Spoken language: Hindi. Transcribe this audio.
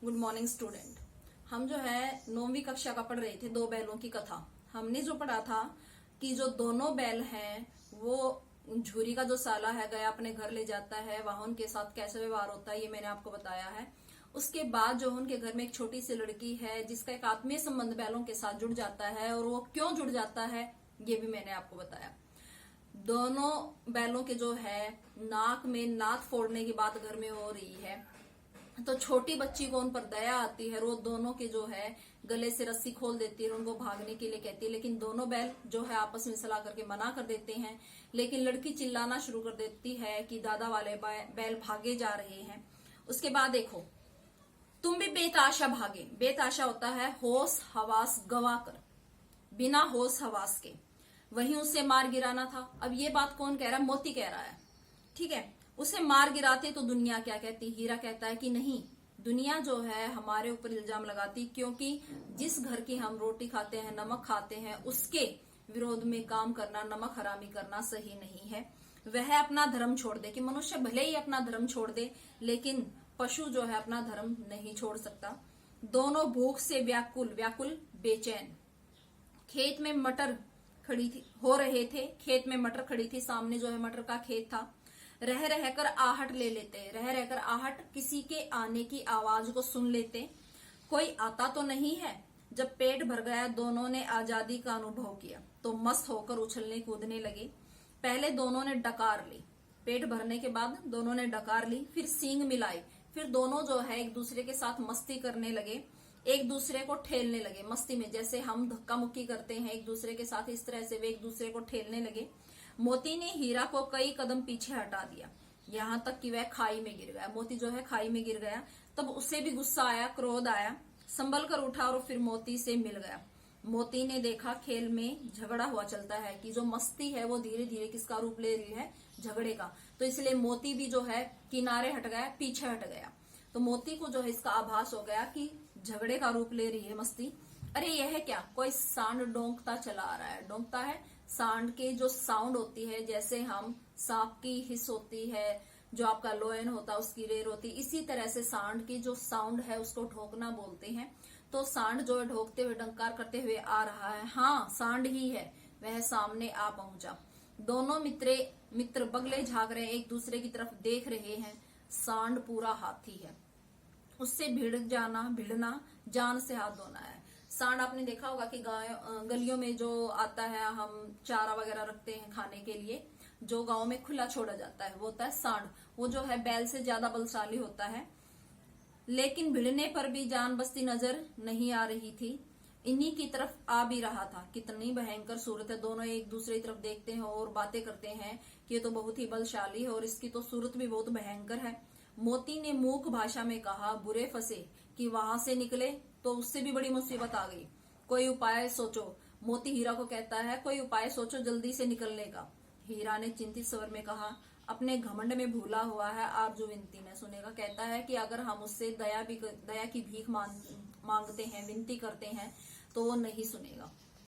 Good morning student. हम जो है 9वीं कक्षा का पढ़ रहे थे, दो बैलों की कथा। हमने जो पढ़ा था कि जो दोनों बैल हैं वो झूरी का जो साला है गया अपने घर ले जाता है, वहां उनके साथ कैसे व्यवहार होता है ये मैंने आपको बताया है। उसके बाद जो उनके घर में एक छोटी सी लड़की है जिसका एक आत्मीय संबंध बैलों के साथ जुड़ जाता है, और वो क्यों जुड़ जाता है ये भी मैंने आपको बताया। दोनों बैलों के जो है नाक में नाक फोड़ने की बात घर में हो रही है, तो छोटी बच्ची को उन पर दया आती है, वो दोनों के जो है गले से रस्सी खोल देती है और उनको भागने के लिए कहती है, लेकिन दोनों बैल जो है आपस में सलाह करके मना कर देते हैं। लेकिन लड़की चिल्लाना शुरू कर देती है कि दादा वाले बैल भागे जा रहे हैं। उसके बाद देखो, तुम भी बेताशा भागे। बेताशा होता है होश हवास गवा कर, बिना होश हवास के। वहीं उसे मार गिराना था। अब ये बात कौन कह रहा है? मोती कह रहा है, ठीक है। उसे मार गिराते तो दुनिया क्या कहती? हीरा कहता है कि नहीं, दुनिया जो है हमारे ऊपर इल्जाम लगाती, क्योंकि जिस घर की हम रोटी खाते हैं, नमक खाते हैं, उसके विरोध में काम करना, नमक हरामी करना सही नहीं है। वह अपना धर्म छोड़ दे, कि मनुष्य भले ही अपना धर्म छोड़ दे लेकिन पशु जो है अपना धर्म नहीं छोड़ सकता। दोनों भूख से व्याकुल व्याकुल बेचैन खेत में मटर खड़ी थी हो रहे थे। खेत में मटर खड़ी थी, सामने जो है मटर का खेत था। रह रहकर आहट ले लेते, रह रहकर आहट, किसी के आने की आवाज को सुन लेते। कोई आता तो नहीं है। जब पेट भर गया, दोनों ने आजादी का अनुभव किया तो मस्त होकर उछलने कूदने लगे। पहले दोनों ने डकार ली, पेट भरने के बाद दोनों ने डकार ली, फिर सींग मिलाई, फिर दोनों जो है एक दूसरे के साथ मस्ती करने लगे, एक दूसरे को ठेलने लगे। मस्ती में जैसे हम धक्का मुक्की करते हैं एक दूसरे के साथ, इस तरह से वे एक दूसरे को ठेलने लगे। मोती ने हीरा को कई कदम पीछे हटा दिया, यहाँ तक कि वह खाई में गिर गया। मोती जो है खाई में गिर गया। तब उसे भी गुस्सा आया, क्रोध आया, संभल कर उठा और फिर मोती से मिल गया। मोती ने देखा खेल में झगड़ा हुआ चलता है, कि जो मस्ती है वो धीरे धीरे किसका रूप ले रही है? झगड़े का। तो इसलिए मोती भी जो है किनारे हट गया, पीछे हट गया। तो मोती को जो है इसका आभास हो गया कि झगड़े का रूप ले रही है मस्ती। अरे यह क्या, कोई सांड डोंकता चला आ रहा है। डोंकता है, सांड के जो साउंड होती है, जैसे हम सांप की हिस होती है, जो आपका लोयन होता है उसकी रेर होती है, इसी तरह से सांड की जो साउंड है उसको ढोकना बोलते हैं। तो सांड जो है ढोकते हुए डंकार करते हुए आ रहा है। हाँ, सांड ही है। वह सामने आ पहुंचा। दोनों मित्र बगले झांक रहे, एक दूसरे की तरफ देख रहे हैं। सांड पूरा हाथी है, उससे भिड़ना जान से हाथ धोना है। सांड आपने देखा होगा कि गलियों में जो आता है, हम चारा वगैरह रखते हैं खाने के लिए, जो गांव में खुला छोड़ा जाता है वो होता है सांड। वो जो है बैल से ज्यादा बलशाली होता है। लेकिन भिड़ने पर भी जान बसती नजर नहीं आ रही थी। इन्हीं की तरफ आ भी रहा था। कितनी भयंकर सूरत है। दोनों एक दूसरे की तरफ देखते हैं और बातें करते हैं कि ये तो बहुत ही बलशाली है और इसकी तो सूरत भी बहुत भयंकर है। मोती ने मूक भाषा में कहा, बुरे फंसे कि वहां से निकले तो उससे भी बड़ी मुसीबत आ गई। कोई उपाय सोचो। मोती हीरा को कहता है, कोई उपाय सोचो जल्दी से निकलने का। हीरा ने चिंतित स्वर में कहा, अपने घमंड में भूला हुआ है, आरजू विनती न सुनेगा। कहता है कि अगर हम उससे दया की भीख मांगते हैं, विनती करते हैं तो वो नहीं सुनेगा।